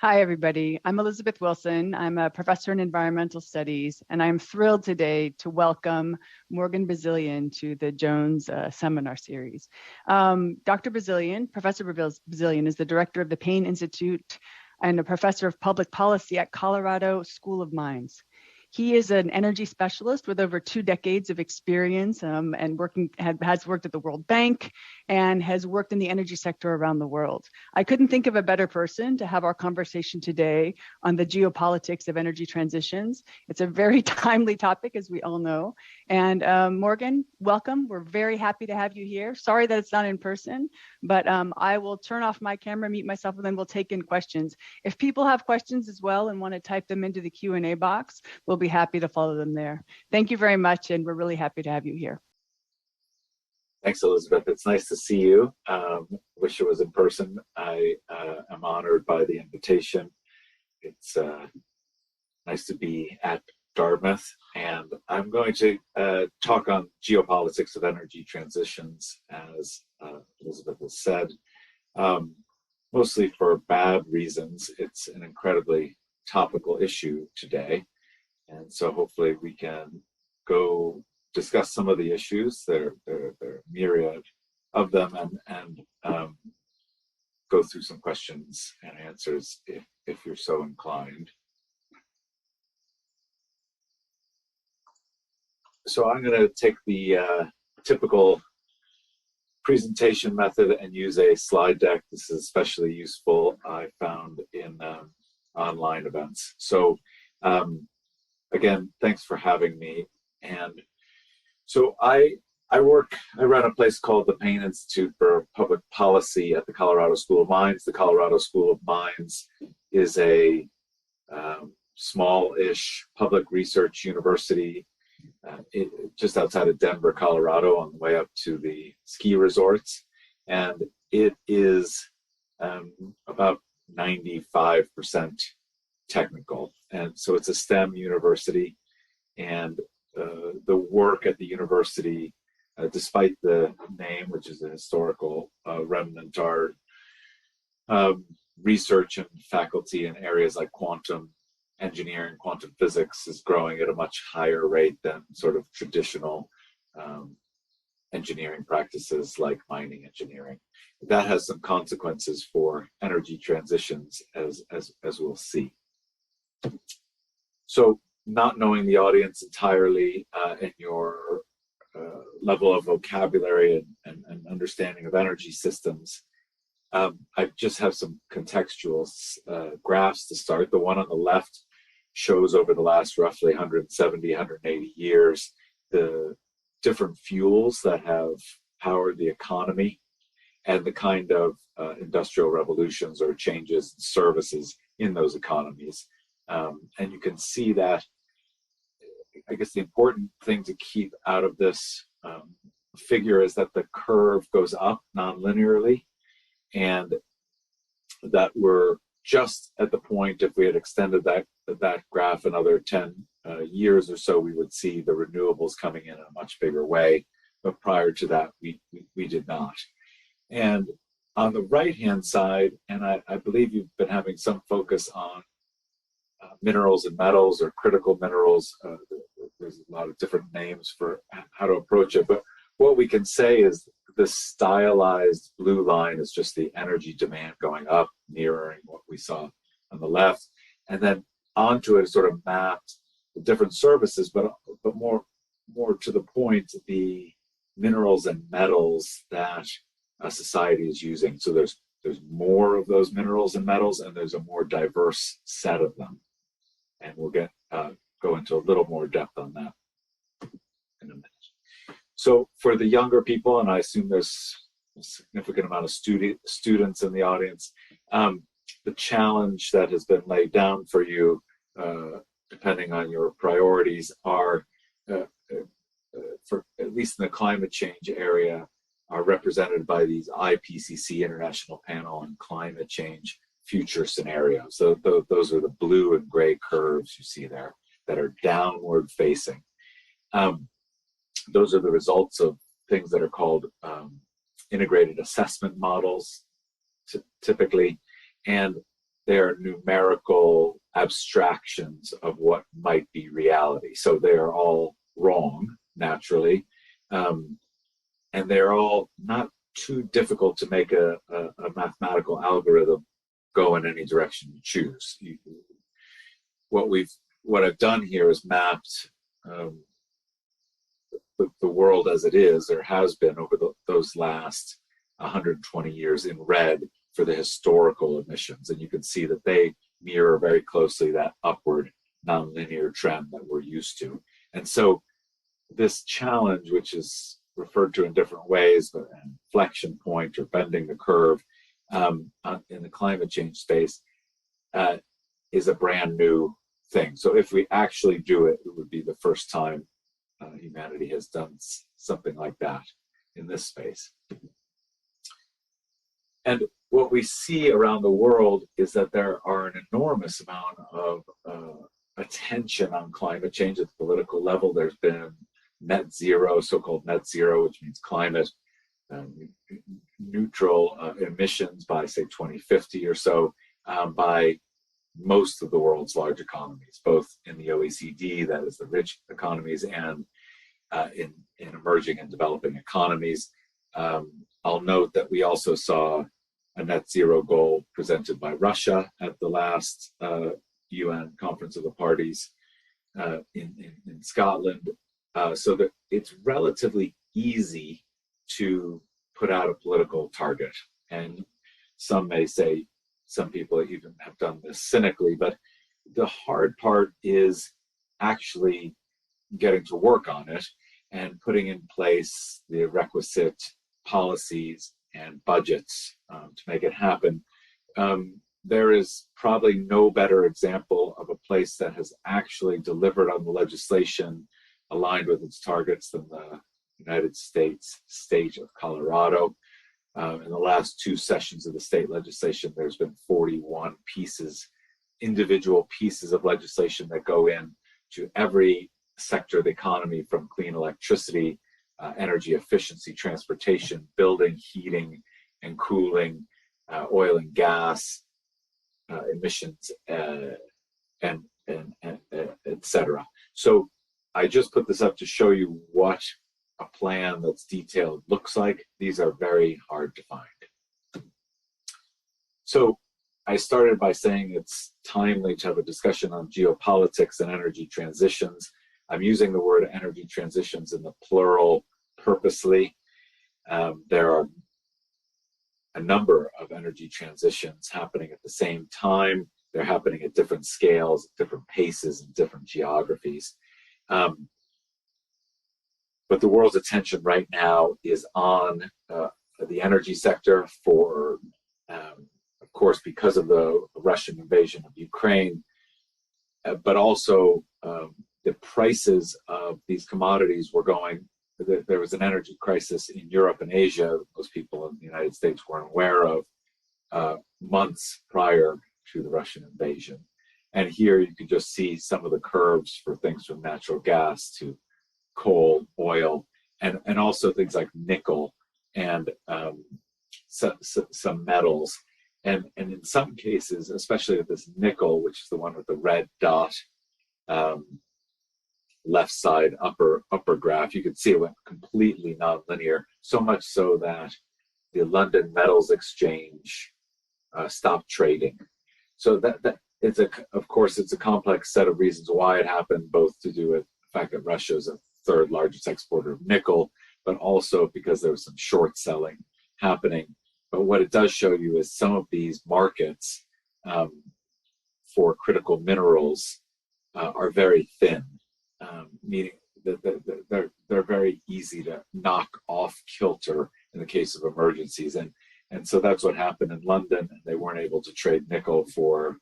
Hi, everybody. I'm Elizabeth Wilson. I'm a professor in environmental studies, and I'm thrilled today to welcome Morgan Bazilian to the Jones seminar series. Dr. Bazilian, Professor Bazilian, is the director of the Payne Institute and a professor of public policy at Colorado School of Mines. He is an energy specialist with over 2 decades of experience and has worked at the World Bank and has worked in the energy sector around the world. I couldn't think of a better person to have our conversation today on the geopolitics of energy transitions. It's a very timely topic, as we all know. And Morgan, welcome. We're very happy to have you here. Sorry that it's not in person, but I will turn off my camera, mute myself, and then we'll take in questions. If people have questions as well and want to type them into the Q&A box, we'll be happy to follow them there. Thank you very much, and we're really happy to have you here. Thanks, Elizabeth. It's nice to see you. Wish it was in person. I am honored by the invitation. It's nice to be at Dartmouth, and I'm going to talk on geopolitics of energy transitions, as Elizabeth has said, mostly for bad reasons. It's an incredibly topical issue today, and so hopefully we can go discuss some of the issues. There are myriad of them, and go through some questions and answers if you're so inclined. So I'm going to take the typical presentation method and use a slide deck. This is especially useful, I found, in online events. So again, thanks for having me. And so I run a place called the Payne Institute for Public Policy at the Colorado School of Mines. The Colorado School of Mines is a small-ish public research university just outside of Denver, Colorado, on the way up to the ski resorts. And it is about 95% technical. And so it's a STEM university, and the work at the university, despite the name, which is a historical remnant, are research and faculty in areas like quantum engineering, quantum physics is growing at a much higher rate than sort of traditional engineering practices like mining engineering. That has some consequences for energy transitions, as we'll see. So, not knowing the audience entirely and your level of vocabulary and understanding of energy systems, I just have some contextual graphs to start. The one on the left shows over the last roughly 170, 180 years the different fuels that have powered the economy and the kind of industrial revolutions or changes in services in those economies. And you can see that, I guess the important thing to keep out of this figure is that the curve goes up non-linearly, and that we're just at the point, if we had extended that graph another 10 years or so, we would see the renewables coming in a much bigger way. But prior to that, we did not. And on the right-hand side, and I believe you've been having some focus on minerals and metals, or critical minerals. There's a lot of different names for how to approach it, but what we can say is the stylized blue line is just the energy demand going up, mirroring what we saw on the left, and then onto it is sort of mapped the different services, but more to the point, the minerals and metals that a society is using. So there's more of those minerals and metals, and there's a more diverse set of them. And we'll go into a little more depth on that in a minute. So for the younger people, and I assume there's a significant amount of students in the audience, the challenge that has been laid down for you, depending on your priorities, are, for at least in the climate change area, are represented by these IPCC, International Panel on Climate Change, future scenarios. So those are the blue and gray curves you see there that are downward facing. Those are the results of things that are called integrated assessment models, typically. And they are numerical abstractions of what might be reality. So they are all wrong, naturally, and they're all not too difficult to make a mathematical algorithm go in any direction you choose. What I've done here is mapped the world as it is, or has been over those last 120 years in red for the historical emissions. And you can see that they mirror very closely that upward nonlinear trend that we're used to. And so this challenge, which is referred to in different ways, but an inflection point or bending the curve in the climate change space, is a brand new thing. So if we actually do it, it would be the first time humanity has done something like that in this space. And what we see around the world is that there are an enormous amount of attention on climate change at the political level. There's been net zero, so-called net zero, which means climate neutral emissions by, say, 2050 or so, by most of the world's large economies, both in the OECD, that is the rich economies, and in emerging and developing economies. I'll note that we also saw a net zero goal presented by Russia at the last UN Conference of the Parties in Scotland. So that it's relatively easy to put out a political target. And some may say, some people even have done this cynically, but the hard part is actually getting to work on it and putting in place the requisite policies and budgets to make it happen. There is probably no better example of a place that has actually delivered on the legislation aligned with its targets than the United States state of Colorado. In the last two sessions of the state legislation, there's been 41 individual pieces of legislation that go in to every sector of the economy, from clean electricity, energy efficiency, transportation, building, heating and cooling, oil and gas, emissions, and et cetera. So I just put this up to show you what a plan that's detailed looks like. These are very hard to find. So I started by saying it's timely to have a discussion on geopolitics and energy transitions. I'm using the word energy transitions in the plural purposely. There are a number of energy transitions happening at the same time. They're happening at different scales, different paces, and different geographies. But the world's attention right now is on the energy sector for, of course, because of the Russian invasion of Ukraine, but also the prices of these commodities were going. There was an energy crisis in Europe and Asia most people in the United States weren't aware of months prior to the Russian invasion. And here you can just see some of the curves for things from natural gas to coal, oil, and also things like nickel and some metals. And in some cases, especially with this nickel, which is the one with the red dot, left side upper graph, you can see it went completely nonlinear, so much so that the London Metals Exchange stopped trading. So that it's of course it's a complex set of reasons why it happened, both to do with the fact that Russia is a third largest exporter of nickel, but also because there was some short selling happening. But what it does show you is some of these markets for critical minerals are very thin, meaning that they're very easy to knock off kilter in the case of emergencies. And so that's what happened in London. They weren't able to trade nickel for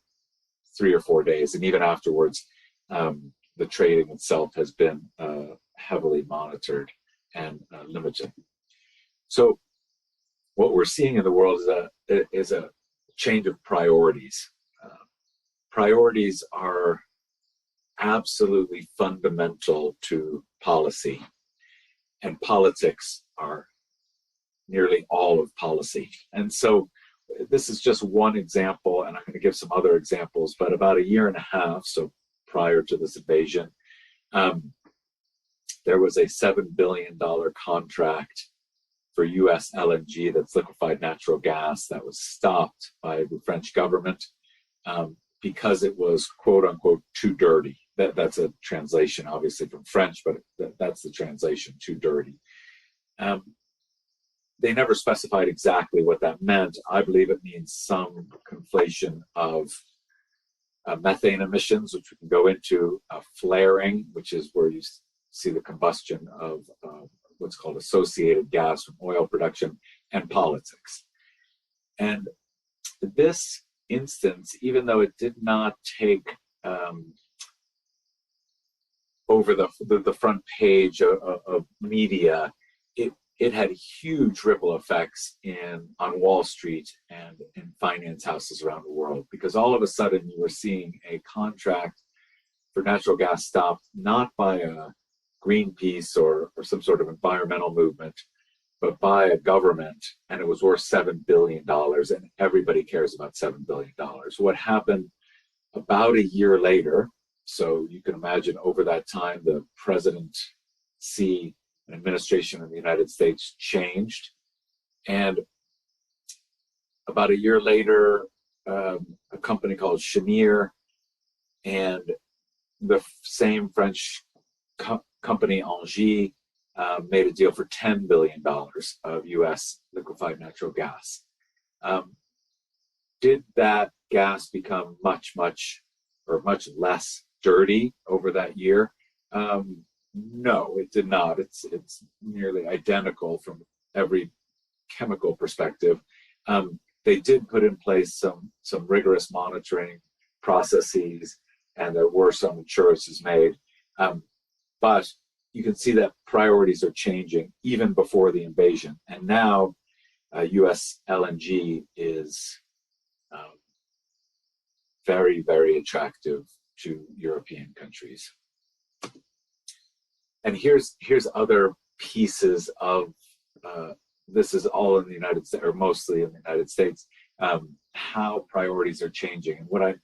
3 or 4 days. And even afterwards, the trading itself has been heavily monitored and limited. So what we're seeing in the world is a change of priorities. Priorities are absolutely fundamental to policy, and politics are nearly all of policy. And so this is just one example, and I'm going to give some other examples, but about a year and a half, so prior to this invasion, there was a $7 billion contract for US LNG, that's liquefied natural gas, that was stopped by the French government because it was quote unquote too dirty. That's a translation obviously from French, but that's the translation, too dirty. They never specified exactly what that meant. I believe it means some conflation of methane emissions, which we can go into, flaring, which is where you see the combustion of what's called associated gas from oil production, and politics. And this instance, even though it did not take over the front page of media, it had huge ripple effects on Wall Street and in finance houses around the world, because all of a sudden you were seeing a contract for natural gas stopped not by a Greenpeace or some sort of environmental movement, but by a government, and it was worth $7 billion, and everybody cares about $7 billion. What happened about a year later, so you can imagine over that time, the presidency and administration in the United States changed. And about a year later, a company called Cheniere and the same French company Engie made a deal for $10 billion of US liquefied natural gas. Did that gas become much less dirty over that year? No, it did not. It's nearly identical from every chemical perspective. They did put in place some rigorous monitoring processes, and there were some assurances made. But you can see that priorities are changing even before the invasion. And now US LNG is very, very attractive to European countries. And here's other pieces of, this is all in the United States, or mostly in the United States, how priorities are changing. And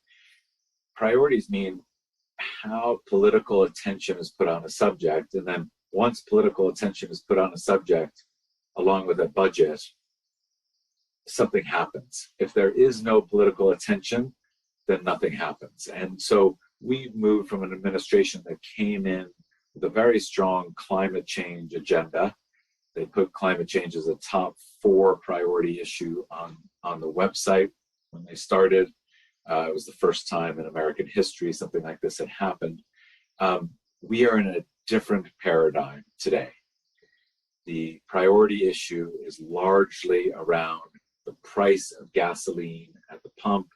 priorities mean how political attention is put on a subject, and then once political attention is put on a subject, along with a budget, something happens. If there is no political attention, then nothing happens. And so we moved from an administration that came in with a very strong climate change agenda. They put climate change as a top 4 priority issue on the website when they started. It was the first time in American history something like this had happened. We are in a different paradigm today. The priority issue is largely around the price of gasoline at the pump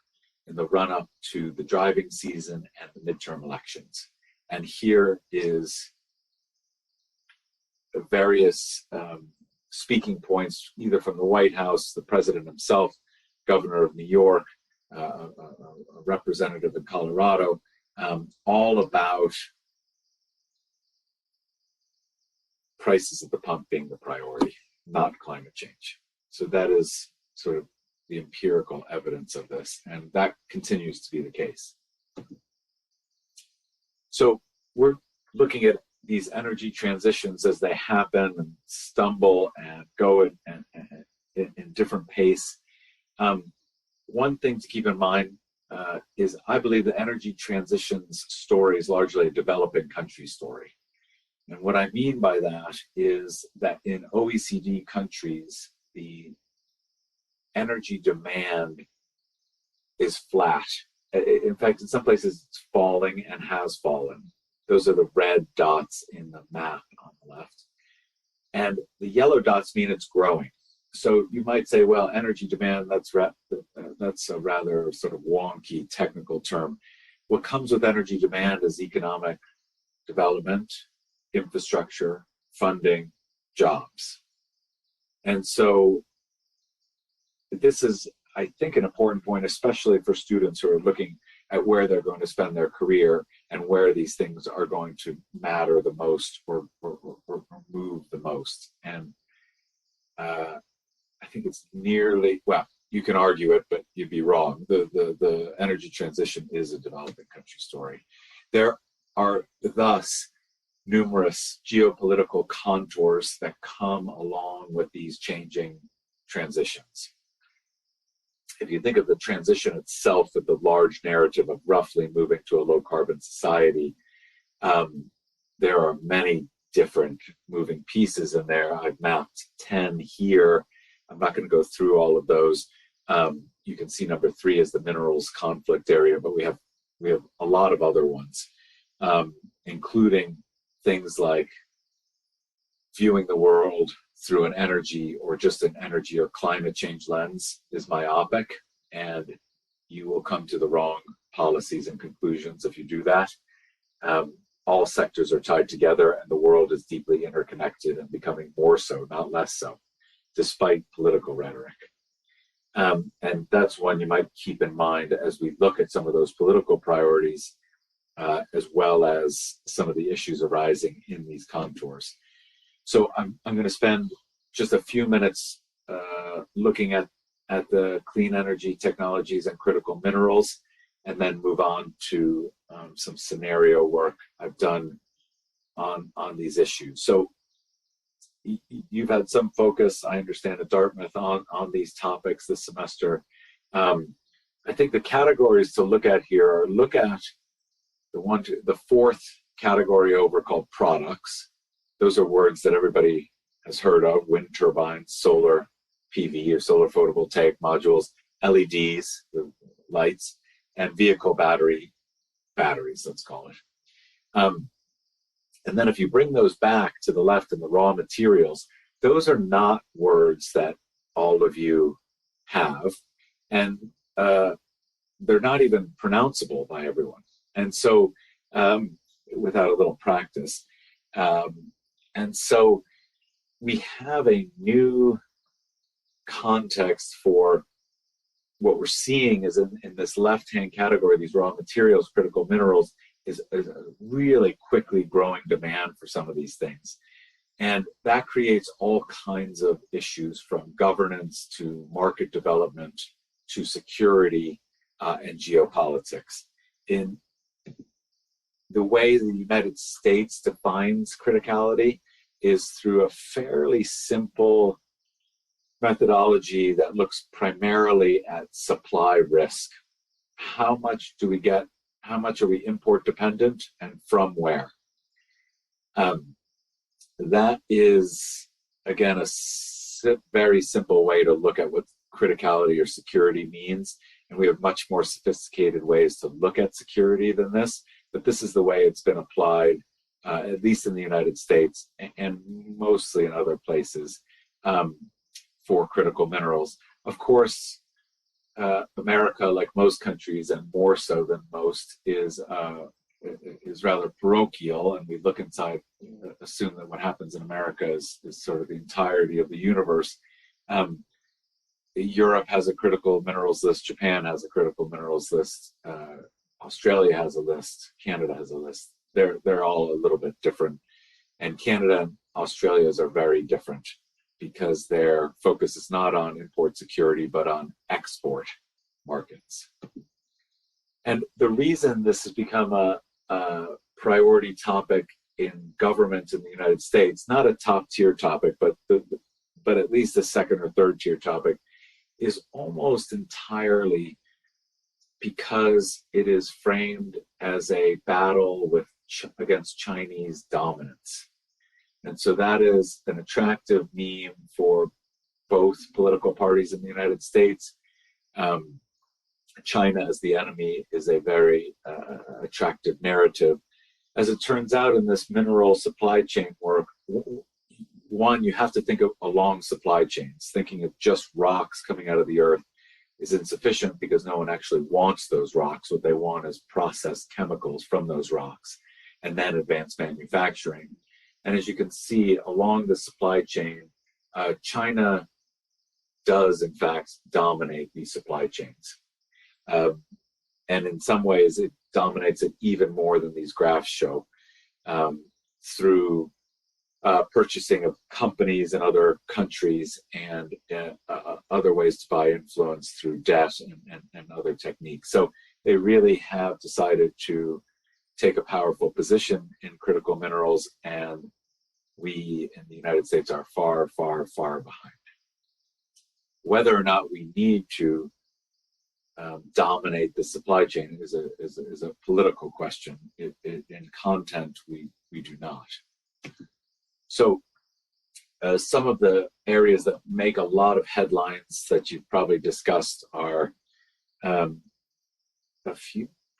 in the run-up to the driving season and the midterm elections. And here is the various speaking points, either from the White House, the president himself, governor of New York, a representative in Colorado, all about prices at the pump being the priority, not climate change. So that is sort of the empirical evidence of this, and that continues to be the case. So we're looking at these energy transitions as they happen and stumble and go in different pace. One thing to keep in mind is I believe the energy transitions story is largely a developing country story. And what I mean by that is that in OECD countries, the energy demand is flat. In fact, in some places it's falling and has fallen. Those are the red dots in the map on the left. And the yellow dots mean it's growing. So you might say, well, energy demand, that's a rather sort of wonky technical term. What comes with energy demand is economic development, infrastructure, funding, jobs. And so this is, I think, an important point, especially for students who are looking at where they're going to spend their career and where these things are going to matter the most or move the most. And I think it's nearly, well, you can argue it, but you'd be wrong. The energy transition is a developing country story. There are thus numerous geopolitical contours that come along with these changing transitions. If you think of the transition itself with the large narrative of roughly moving to a low carbon society, there are many different moving pieces in there. I've mapped 10 here. I'm not going to go through all of those. You can see number 3 is the minerals conflict area, but we have a lot of other ones, including things like viewing the world through an energy or just an energy or climate change lens is myopic, and you will come to the wrong policies and conclusions if you do that. All sectors are tied together, and the world is deeply interconnected and becoming more so, not less so, despite political rhetoric. And that's one you might keep in mind as we look at some of those political priorities, as well as some of the issues arising in these contours. So I'm going to spend just a few minutes looking at the clean energy technologies and critical minerals, and then move on to some scenario work I've done on these issues. So you've had some focus, I understand, at Dartmouth on these topics this semester. I think the categories to look at here are look at the 4th category over called products. Those are words that everybody has heard of: wind turbines, solar PV or solar photovoltaic modules, LEDs, the lights, and vehicle batteries, let's call it. And then if you bring those back to the left in the raw materials, those are not words that all of you have, and they're not even pronounceable by everyone. And so without a little practice. And so we have a new context for what we're seeing is in this left-hand category, these raw materials, critical minerals, is a really quickly growing demand for some of these things. And that creates all kinds of issues, from governance to market development to security and geopolitics. In the way the United States defines criticality is through a fairly simple methodology that looks primarily at supply risk. How much do we get? How much are we import dependent, and from where? That is, again, a very simple way to look at what criticality or security means. And we have much more sophisticated ways to look at security than this. But this is the way it's been applied, at least in the United States and mostly in other places, for critical minerals. Of course, America, like most countries, and more so than most, is rather parochial, and we look inside, assume that what happens in America is sort of the entirety of the universe. Europe has a critical minerals list, Japan has a critical minerals list, Australia has a list, Canada has a list. They're all a little bit different, and Canada and Australia's are very different because their focus is not on import security, but on export markets. And the reason this has become a priority topic in government in the United States, not a top tier topic, but at least a second or third tier topic, is almost entirely because it is framed as a battle against Chinese dominance. And so that is an attractive meme for both political parties in the United States. China as the enemy is a very attractive narrative. As it turns out, in this mineral supply chain work, one, you have to think of along supply chains. Thinking of just rocks coming out of the earth is insufficient because no one actually wants those rocks. What they want is processed chemicals from those rocks and then advanced manufacturing. And as you can see along the supply chain, China does in fact dominate these supply chains. And in some ways it dominates it even more than these graphs show, through purchasing of companies in other countries, and other ways to buy influence through debt and other techniques. So they really have decided to take a powerful position in critical minerals, and we in the United States are far, far, far behind. Whether or not we need to dominate the supply chain is a political question. In content, we do not. So some of the areas that make a lot of headlines that you've probably discussed are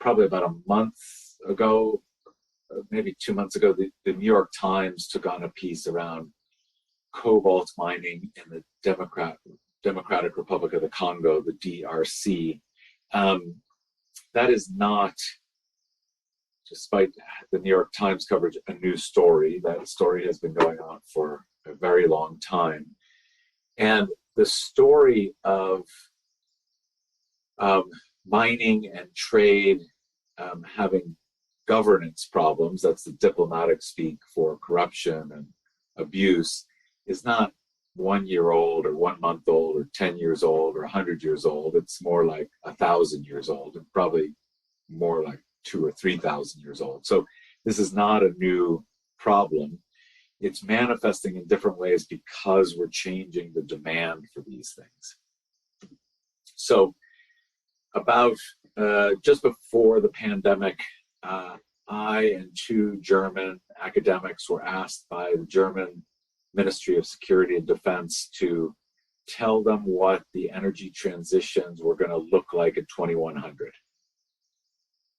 probably about a month ago, maybe 2 months ago, the New York Times took on a piece around cobalt mining in the Democratic Republic of the Congo, the DRC. That is not, despite the New York Times coverage, a new story. That story has been going on for a very long time. And the story of mining and trade having governance problems, that's the diplomatic speak for corruption and abuse, is not 1 year old or 1 month old or 10 years old or 100 years old. It's more like 1,000 years old, and probably more like 2,000 or 3,000 years old. So this is not a new problem. It's manifesting in different ways because we're changing the demand for these things. So about just before the pandemic, I and 2 German academics were asked by the German Ministry of Security and Defense to tell them what the energy transitions were going to look like in 2100.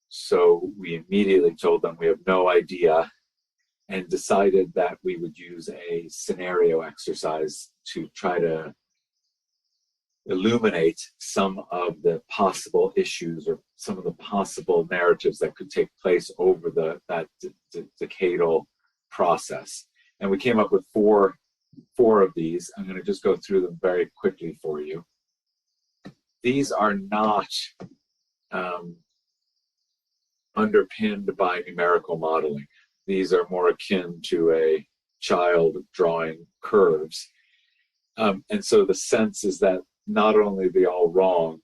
So we immediately told them we have no idea, and decided that we would use a scenario exercise to try to illuminate some of the possible issues or some of the possible narratives that could take place over that decadal process. And we came up with four of these. I'm going to just go through them very quickly for you. These are not underpinned by numerical modeling. These are more akin to a child drawing curves. And so the sense is that not only are they all wrong,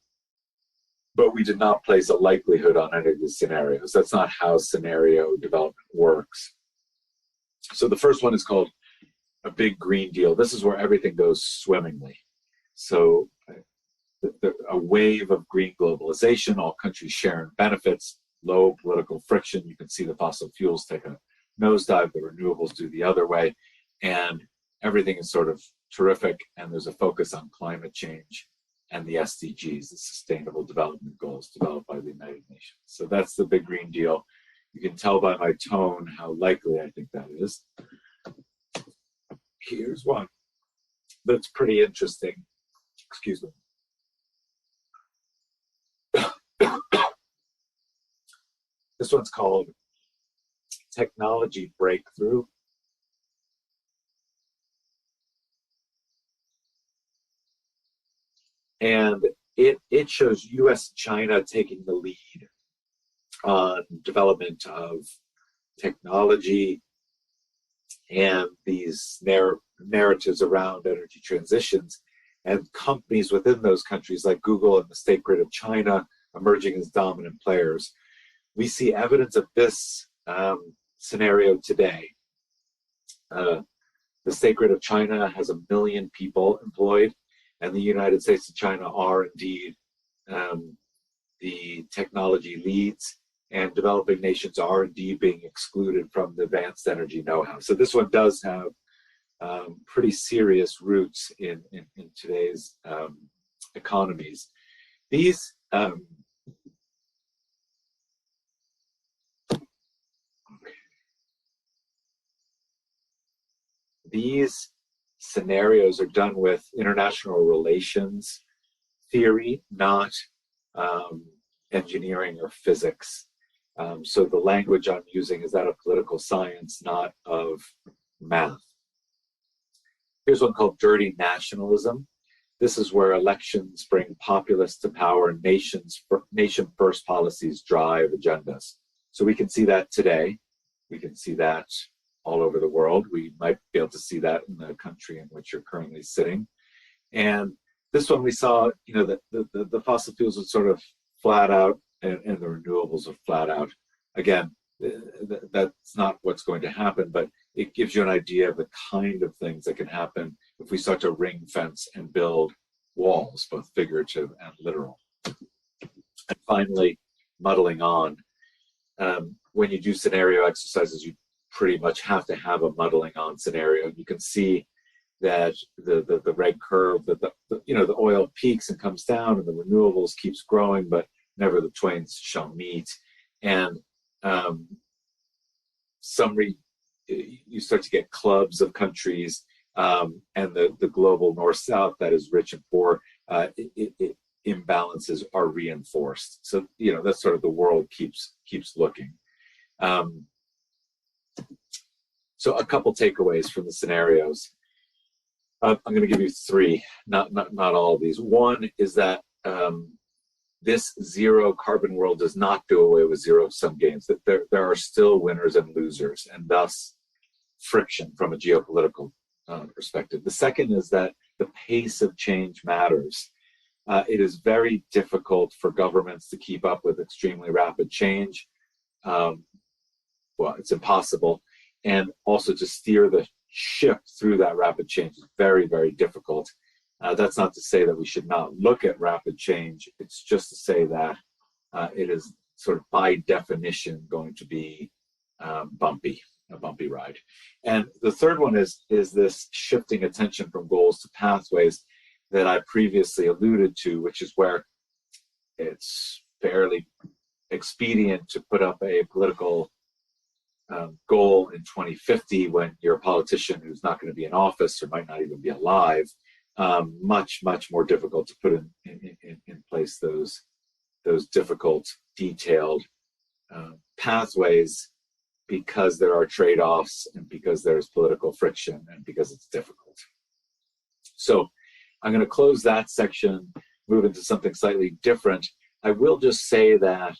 but we did not place a likelihood on any of the scenarios. That's not how scenario development works. So the first one is called a big green deal. This is where everything goes swimmingly. So a wave of green globalization, all countries share in benefits, low political friction. You can see the fossil fuels take a nosedive, the renewables do the other way, and everything is sort of terrific, and there's a focus on climate change and the SDGs, the Sustainable Development Goals developed by the United Nations. So that's the big green deal. You can tell by my tone how likely I think that is. Here's one that's pretty interesting. Excuse me. This one's called Technology Breakthrough. And it shows US and China taking the lead on development of technology and these narratives around energy transitions, and companies within those countries like Google and the State Grid of China emerging as dominant players. We see evidence of this scenario today. The State Grid of China has 1 million people employed, and the United States and China are indeed the technology leads, and developing nations are indeed being excluded from the advanced energy know-how. So this one does have pretty serious roots in today's economies. These scenarios are done with international relations theory, not engineering or physics. So the language I'm using is that of political science, not of math. Here's one called Dirty Nationalism. This is where elections bring populists to power and nation-first policies drive agendas. So we can see that today. We can see that all over the world. We might be able to see that in the country in which you're currently sitting. And this one we saw, that the fossil fuels are sort of flat out and the renewables are flat out. Again, that's not what's going to happen, but it gives you an idea of the kind of things that can happen if we start to ring fence and build walls, both figurative and literal. And finally, muddling on. When you do scenario exercises, you pretty much have to have a muddling on scenario. You can see that the red curve, the oil peaks and comes down, and the renewables keeps growing, but never the twain shall meet. And you start to get clubs of countries, and the global north-south, that is rich and poor, imbalances are reinforced. So that's sort of the world keeps looking. So a couple takeaways from the scenarios. I'm going to give you three, not all of these. One is that this zero carbon world does not do away with zero-sum games, that there are still winners and losers, and thus friction from a geopolitical perspective. The second is that the pace of change matters. It is very difficult for governments to keep up with extremely rapid change. Well, it's impossible. And also to steer the ship through that rapid change is very, very difficult. That's not to say that we should not look at rapid change. It's just to say that it is sort of by definition going to be a bumpy ride. And the third one is this shifting attention from goals to pathways that I previously alluded to, which is where it's fairly expedient to put up a political goal in 2050 when you're a politician who's not going to be in office or might not even be alive. Much more difficult to put in place those difficult, detailed pathways, because there are trade-offs and because there's political friction and because it's difficult. So I'm going to close that section, move into something slightly different. I will just say that,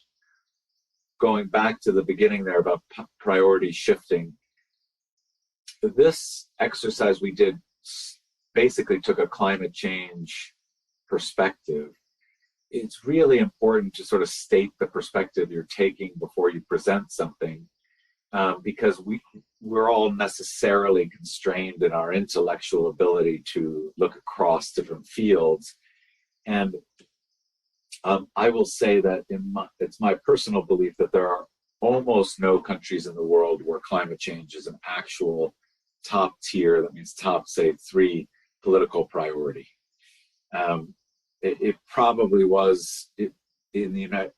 going back to the beginning there about priority shifting, this exercise we did basically took a climate change perspective. It's really important to sort of state the perspective you're taking before you present something, because we're all necessarily constrained in our intellectual ability to look across different fields. And I will say that it's my personal belief that there are almost no countries in the world where climate change is an actual top tier, that means top, say, 3 political priority. It probably was in the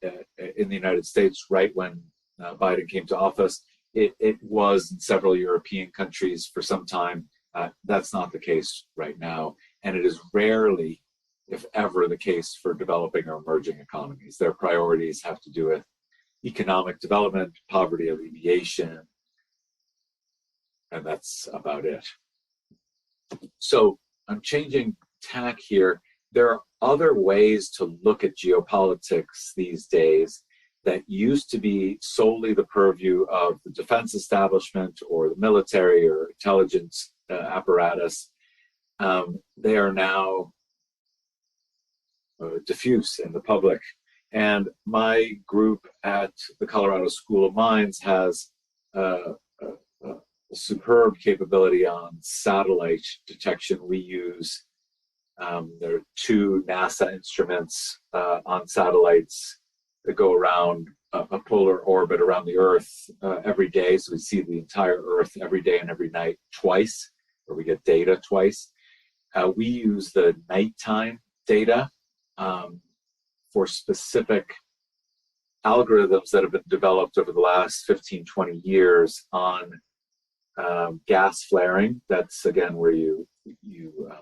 United States right when Biden came to office. It was in several European countries for some time. That's not the case right now, and it is rarely, if ever, the case for developing or emerging economies. Their priorities have to do with economic development, poverty alleviation, and that's about it. So I'm changing tack here. There are other ways to look at geopolitics these days that used to be solely the purview of the defense establishment or the military or intelligence apparatus. They are now diffuse in the public. And my group at the Colorado School of Mines has a superb capability on satellite detection. We use, there are 2 NASA instruments on satellites that go around a polar orbit around the Earth every day. So we see the entire Earth every day and every night twice, or we get data twice. We use the nighttime data for specific algorithms that have been developed over the last 15, 20 years on gas flaring. That's, again, where you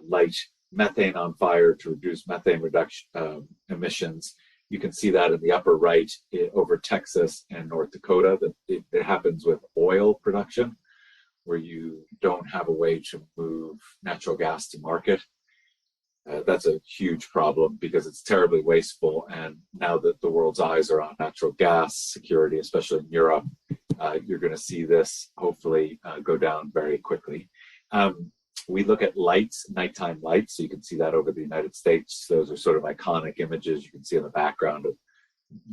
light methane on fire to reduce methane reduction emissions. You can see that in the upper right over Texas and North Dakota. That it happens with oil production, where you don't have a way to move natural gas to market. That's a huge problem because it's terribly wasteful. And now that the world's eyes are on natural gas security, especially in Europe, you're going to see this hopefully go down very quickly. We look at lights, nighttime lights, so you can see that over the United States. Those are sort of iconic images you can see in the background of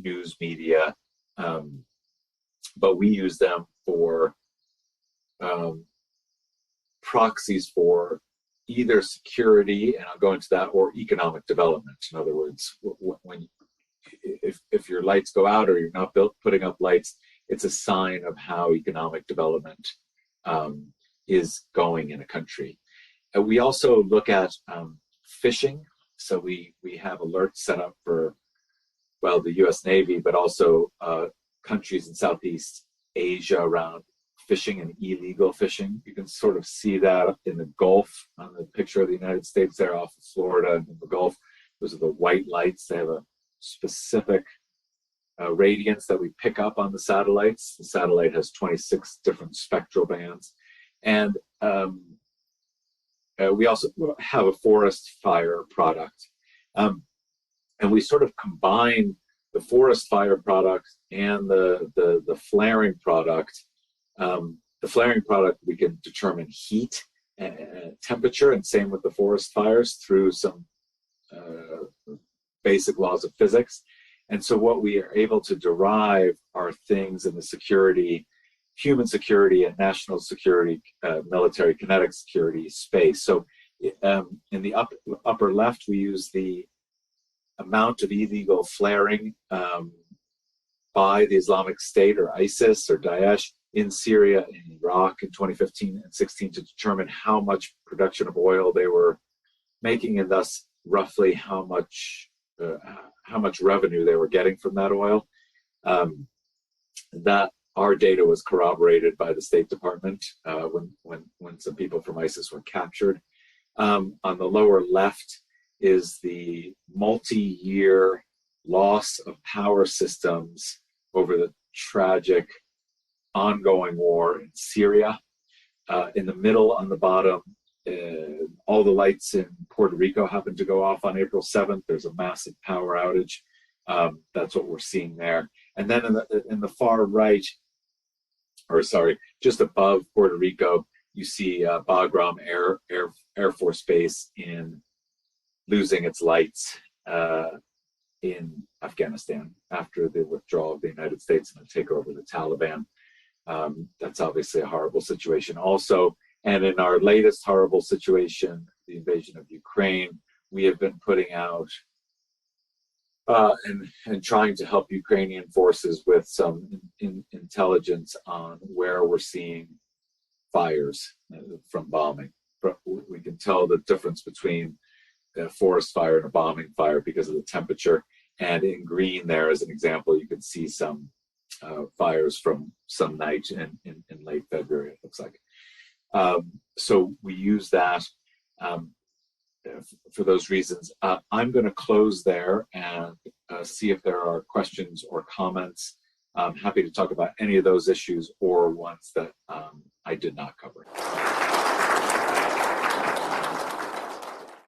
news media, but we use them for proxies for either security, and I'll go into that, or economic development. In other words, if your lights go out or you're not putting up lights, it's a sign of how economic development is going in a country. And we also look at fishing. So we have alerts set up for, well, the US Navy, but also countries in Southeast Asia around fishing and illegal fishing. You can sort of see that in the Gulf on the picture of the United States there off of Florida and the Gulf. Those are the white lights. They have a specific radiance that we pick up on the satellites. The satellite has 26 different spectral bands. And we also have a forest fire product. And we sort of combine the forest fire product and the flaring product. The flaring product, we can determine heat and temperature, and same with the forest fires through some basic laws of physics. And so what we are able to derive are things in the security, human security and national security, military kinetic security space. So in the upper left, we use the amount of illegal flaring by the Islamic State or ISIS or Daesh in Syria and Iraq in 2015 and 16 to determine how much production of oil they were making, and thus roughly how much revenue they were getting from that oil. That our data was corroborated by the State Department when some people from ISIS were captured. On the lower left is the multi-year loss of power systems over the tragic ongoing war in Syria. In the middle on the bottom, all the lights in Puerto Rico happen to go off on April 7th. There's a massive power outage. That's what we're seeing there. And then in the far right, or sorry, just above Puerto Rico, you see Bagram Air Force Base in losing its lights in Afghanistan after the withdrawal of the United States and the takeover of the Taliban. That's obviously a horrible situation also. And in our latest horrible situation, the invasion of Ukraine, we have been putting out and trying to help Ukrainian forces with some intelligence on where we're seeing fires from bombing. We can tell the difference between a forest fire and a bombing fire because of the temperature. And in green there, as an example, you can see some fires from some night in late February, it looks like. So we use that for those reasons. I'm going to close there and see if there are questions or comments. I'm happy to talk about any of those issues or ones that I did not cover.